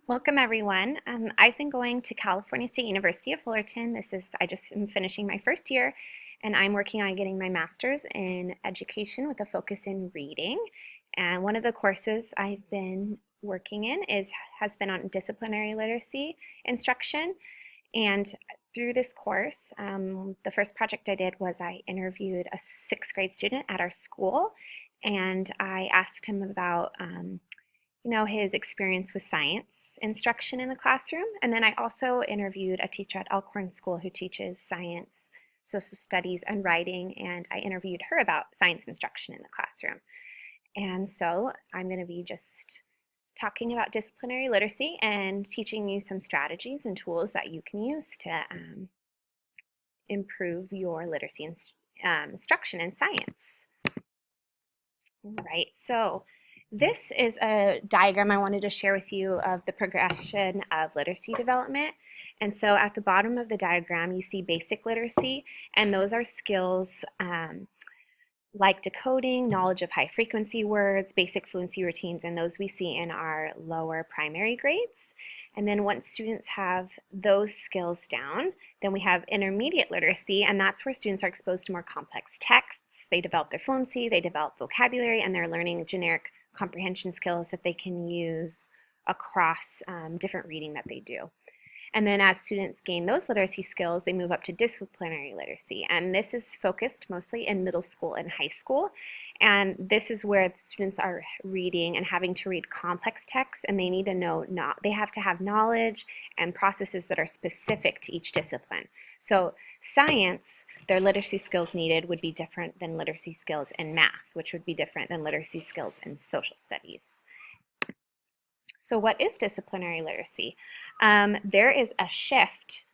Welcome everyone. I've been going to California State University of Fullerton. I just am finishing my first year and I'm working on getting my master's in education with a focus in reading. And one of the courses I've been working in has been on disciplinary literacy instruction. And through this course, the first project I did was I interviewed a sixth grade student at our school and I asked him about his experience with science instruction in the classroom. And then I also interviewed a teacher at Elkhorn School who teaches science, social studies, and writing, and I interviewed her about science instruction in the classroom. And so I'm going to be just talking about disciplinary literacy and teaching you some strategies and tools that you can use to improve your literacy instruction in science. All right, so this is a diagram I wanted to share with you of the progression of literacy development. And so at the bottom of the diagram, you see basic literacy, and those are skills like decoding, knowledge of high frequency words, basic fluency routines, and those we see in our lower primary grades. And then once students have those skills down, then we have intermediate literacy, and that's where students are exposed to more complex texts. They develop their fluency, they develop vocabulary, and they're learning generic comprehension skills that they can use across different reading that they do. And then as students gain those literacy skills, they move up to disciplinary literacy. And this is focused mostly in middle school and high school. And this is where the students are reading and having to read complex texts, and they need to know, they have to have knowledge and processes that are specific to each discipline. So science, their literacy skills needed would be different than literacy skills in math, which would be different than literacy skills in social studies. So what is disciplinary literacy? There is a shift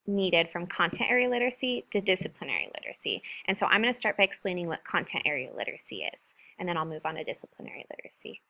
needed from content area literacy to disciplinary literacy. And so I'm going to start by explaining what content area literacy is, and then I'll move on to disciplinary literacy.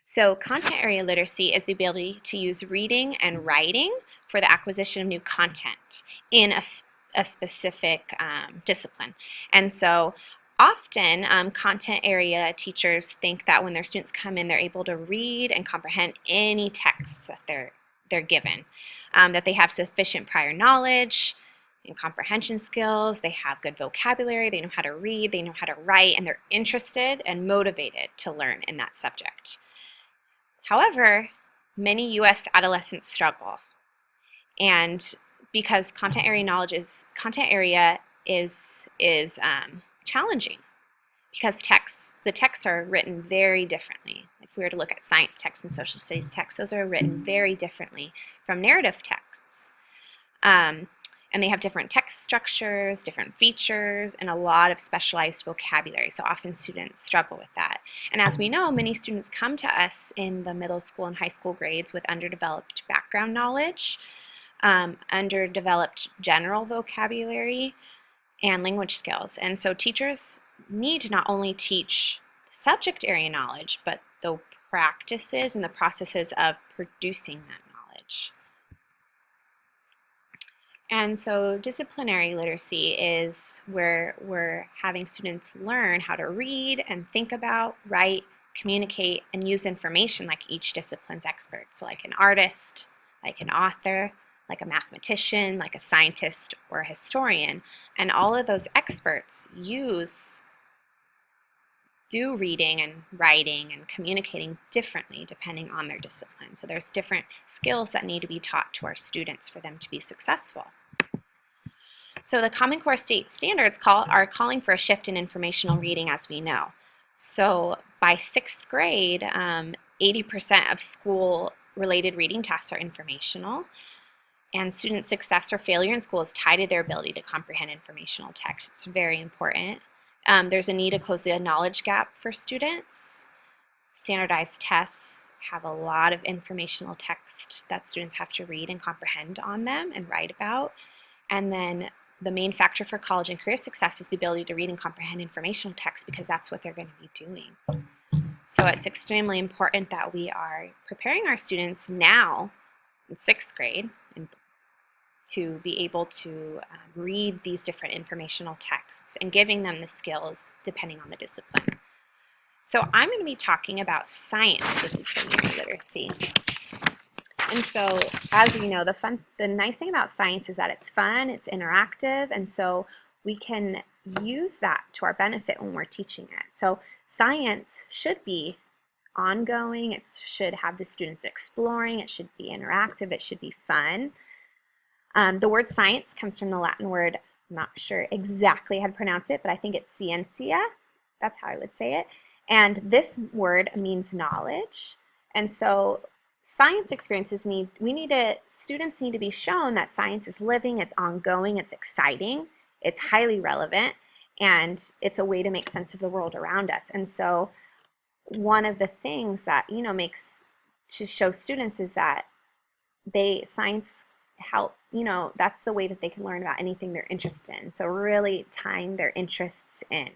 So content area literacy is the ability to use reading and writing for the acquisition of new content in a specific discipline. And so often, content area teachers think that when their students come in, they're able to read and comprehend any text that they're given, that they have sufficient prior knowledge and comprehension skills, they have good vocabulary, they know how to read, they know how to write, and they're interested and motivated to learn in that subject. However, many U.S. adolescents struggle, and because content area is challenging, because the texts are written very differently. If we were to look at science texts and social studies texts, those are written very differently from narrative texts. And they have different text structures, different features, and a lot of specialized vocabulary. So often students struggle with that. And as we know, many students come to us in the middle school and high school grades with underdeveloped background knowledge, underdeveloped general vocabulary, and language skills. And so teachers need to not only teach subject area knowledge, but the practices and the processes of producing that knowledge. And so disciplinary literacy is where we're having students learn how to read and think about, write, communicate, and use information like each discipline's expert. So like an artist, like an author, like a mathematician, like a scientist, or a historian. And all of those experts do reading and writing and communicating differently depending on their discipline. So there's different skills that need to be taught to our students for them to be successful. So the Common Core state standards are calling for a shift in informational reading, as we know. So by sixth grade, 80% of school-related reading tasks are informational, and student success or failure in school is tied to their ability to comprehend informational text. It's very important. There's a need to close the knowledge gap for students. Standardized tests have a lot of informational text that students have to read and comprehend on them and write about. And then the main factor for college and career success is the ability to read and comprehend informational text, because that's what they're going to be doing. So it's extremely important that we are preparing our students now in sixth grade to be able to read these different informational texts and giving them the skills depending on the discipline. So I'm going to be talking about science disciplinary literacy. And so, as you know, the nice thing about science is that it's fun, it's interactive, and so we can use that to our benefit when we're teaching it. So science should be ongoing, it should have the students exploring, it should be interactive, it should be fun. The word science comes from the Latin word, I'm not sure exactly how to pronounce it, but I think it's scientia. That's how I would say it. And this word means knowledge. And so science experiences students need to be shown that science is living, it's ongoing, it's exciting, it's highly relevant, and it's a way to make sense of the world around us. And so one of the things that, makes to show students is that science help, that's the way that they can learn about anything they're interested in. So really tying their interests in.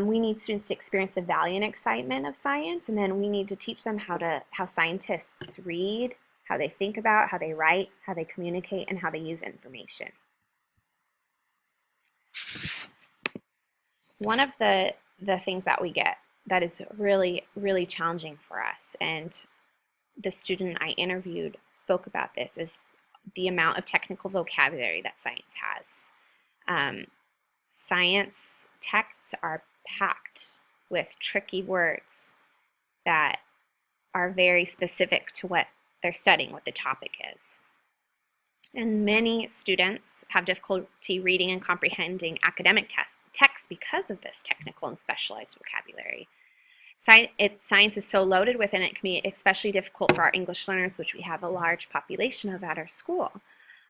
We need students to experience the value and excitement of science, and then we need to teach them how scientists read, how they think about, how they write, how they communicate, and how they use information. One of the things that we get that is really, really challenging for us, and the student I interviewed spoke about this, is the amount of technical vocabulary that science has. Science texts are packed with tricky words that are very specific to what they're studying, what the topic is. And many students have difficulty reading and comprehending academic texts because of this technical and specialized vocabulary. Science is so loaded with, and it can be especially difficult for our English learners, which we have a large population of at our school.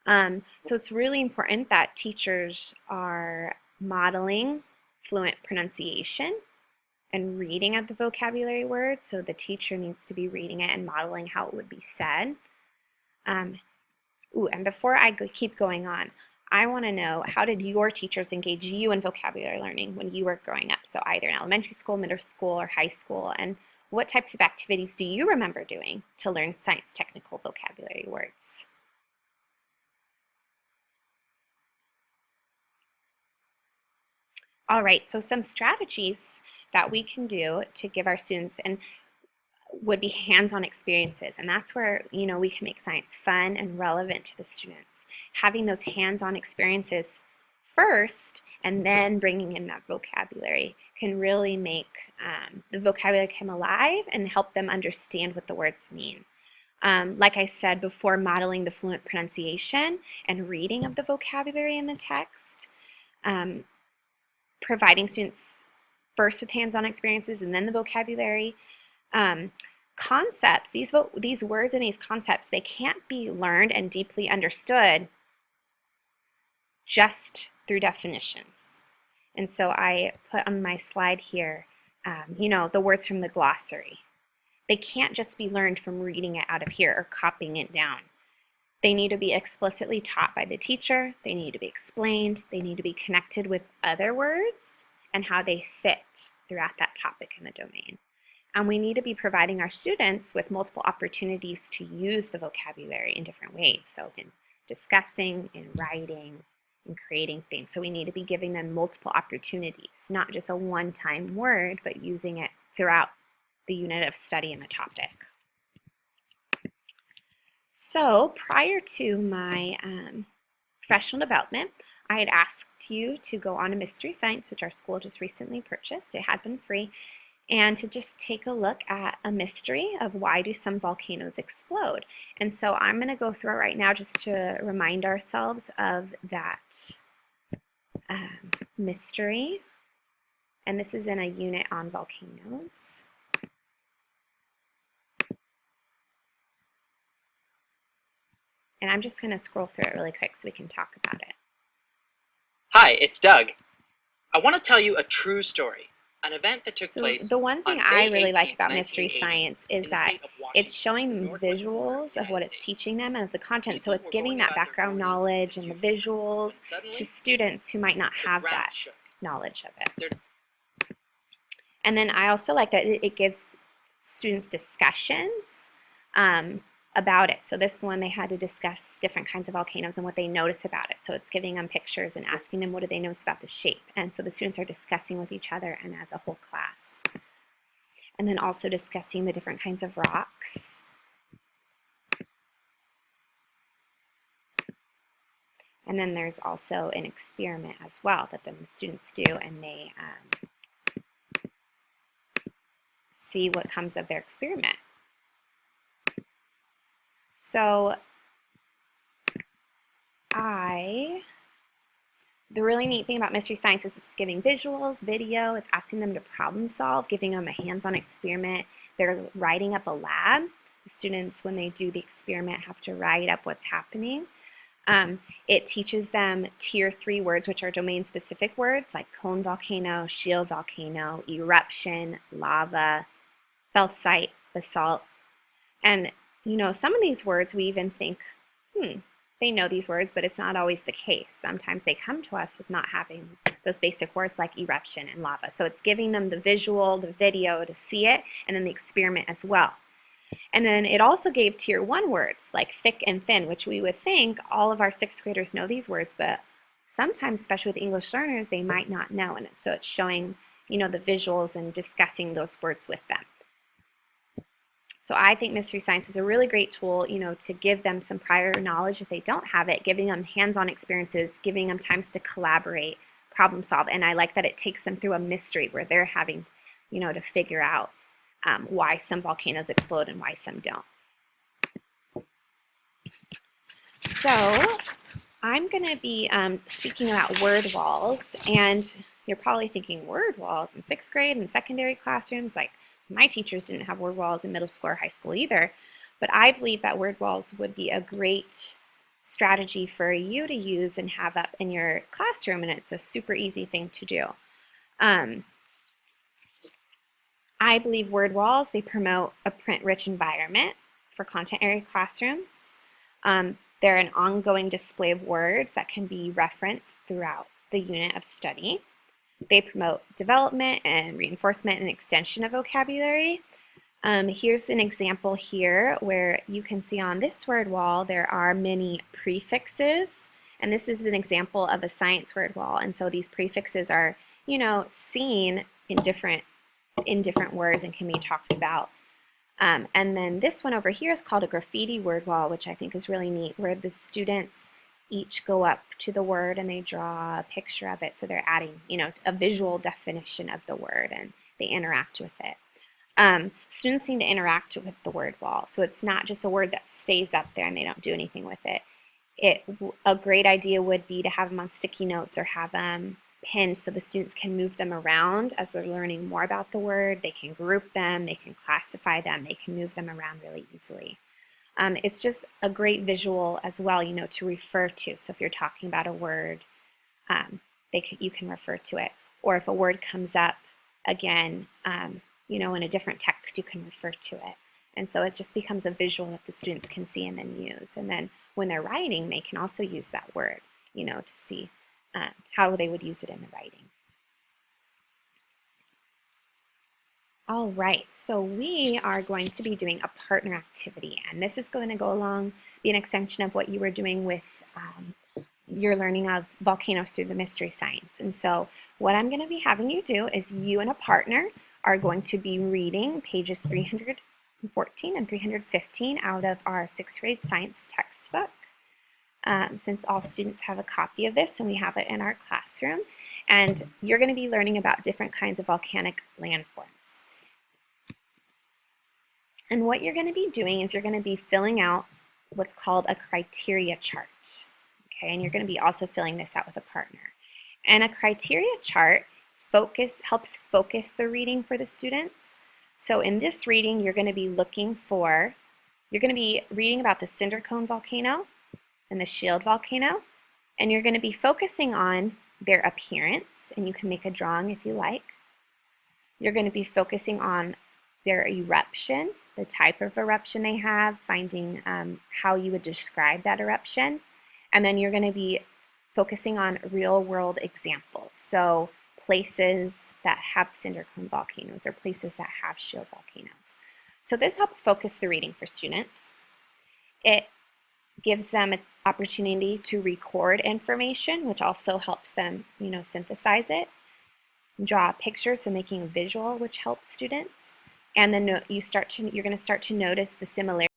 So it's really important that teachers are modeling fluent pronunciation and reading of the vocabulary words. So the teacher needs to be reading it and modeling how it would be said. And before I keep going on, I want to know, how did your teachers engage you in vocabulary learning when you were growing up? So either in elementary school, middle school, or high school, and what types of activities do you remember doing to learn science technical vocabulary words? All right, so some strategies that we can do to give our students would be hands-on experiences, and that's where we can make science fun and relevant to the students. Having those hands-on experiences first and then bringing in that vocabulary can really make the vocabulary come alive and help them understand what the words mean. Like I said before, modeling the fluent pronunciation and reading of the vocabulary in the text, providing students first with hands-on experiences and then the vocabulary. Concepts, these words and these concepts, they can't be learned and deeply understood just through definitions. And so I put on my slide here, the words from the glossary. They can't just be learned from reading it out of here or copying it down. They need to be explicitly taught by the teacher, they need to be explained, they need to be connected with other words and how they fit throughout that topic in the domain. And we need to be providing our students with multiple opportunities to use the vocabulary in different ways. So in discussing, in writing, in creating things. So we need to be giving them multiple opportunities, not just a one-time word, but using it throughout the unit of study in the topic. So prior to my professional development, I had asked you to go on a Mystery Science, which our school just recently purchased. It had been free. And to just take a look at a mystery of why do some volcanoes explode. And so I'm going to go through it right now just to remind ourselves of that mystery. And this is in a unit on volcanoes. And I'm just going to scroll through it really quick so we can talk about it. Hi, it's Doug. I want to tell you a true story. An event that took place. The one thing I really like about Mystery Science is that it's showing them visuals of what it's teaching them and of the content. So it's giving that background knowledge and the visuals to students who might not have that knowledge of it. And then I also like that it gives students discussions about it. So this one, they had to discuss different kinds of volcanoes and what they notice about it. So it's giving them pictures and asking them what do they notice about the shape. And so the students are discussing with each other and as a whole class. And then also discussing the different kinds of rocks And then there's also an experiment as well that the students do, and they see what comes of their experiment. So the really neat thing about Mystery Science is it's giving visuals, video, it's asking them to problem solve, giving them a hands-on experiment. They're writing up a lab. The students, when they do the experiment, have to write up what's happening. It teaches them tier 3 words, which are domain-specific words like cone volcano, shield volcano, eruption, lava, felsite, basalt. And, you know, some of these words we even think, they know these words, but it's not always the case. Sometimes they come to us with not having those basic words like eruption and lava. So it's giving them the visual, the video to see it, and then the experiment as well. And then it also gave tier 1 words like thick and thin, which we would think all of our 6th graders know these words, but sometimes, especially with English learners, they might not know. And so it's showing, you know, the visuals and discussing those words with them. So I think Mystery Science is a really great tool, you know, to give them some prior knowledge if they don't have it, giving them hands-on experiences, giving them times to collaborate, problem solve. And I like that it takes them through a mystery where they're having, you know, to figure out why some volcanoes explode and why some don't. So I'm going to be speaking about word walls, and you're probably thinking word walls in 6th grade and secondary classrooms. Like, my teachers didn't have word walls in middle school or high school either, but I believe that word walls would be a great strategy for you to use and have up in your classroom, and it's a super easy thing to do. I believe word walls, they promote a print-rich environment for content-area classrooms. They're an ongoing display of words that can be referenced throughout the unit of study. They promote development and reinforcement and extension of vocabulary. Here's an example here where you can see on this word wall there are many prefixes, and this is an example of a science word wall. And so these prefixes are, you know, seen in different words and can be talked about. And then this one over here is called a graffiti word wall, which I think is really neat, where the students each go up to the word and they draw a picture of it. So they're adding, you know, a visual definition of the word, and they interact with it. Students need to interact with the word wall. So it's not just a word that stays up there and they don't do anything with it. A great idea would be to have them on sticky notes or have them pinned so the students can move them around as they're learning more about the word. They can group them, they can classify them, they can move them around really easily. It's just a great visual as well, you know, to refer to. So if you're talking about a word, you can refer to it. Or if a word comes up again, you know, in a different text, you can refer to it. And so it just becomes a visual that the students can see and then use. And then when they're writing, they can also use that word, you know, to see how they would use it in the writing. All right, so we are going to be doing a partner activity, and this is going to go along, be an extension of what you were doing with your learning of volcanoes through the Mystery Science. And so what I'm going to be having you do is you and a partner are going to be reading pages 314 and 315 out of our 6th grade science textbook. Since all students have a copy of this and we have it in our classroom, and you're going to be learning about different kinds of volcanic landforms. And what you're going to be doing is you're going to be filling out what's called a criteria chart. Okay, and you're going to be also filling this out with a partner. And a criteria chart helps focus the reading for the students. So in this reading, you're going to be reading about the cinder cone volcano and the shield volcano, and you're going to be focusing on their appearance, and you can make a drawing if you like. You're going to be focusing on their eruption, the type of eruption they have, finding how you would describe that eruption, and then you're going to be focusing on real-world examples, so places that have cinder cone volcanoes or places that have shield volcanoes. So this helps focus the reading for students. It gives them an opportunity to record information, which also helps them, you know, synthesize it, draw a picture, so making a visual, which helps students. And then you're going to start to notice the similarities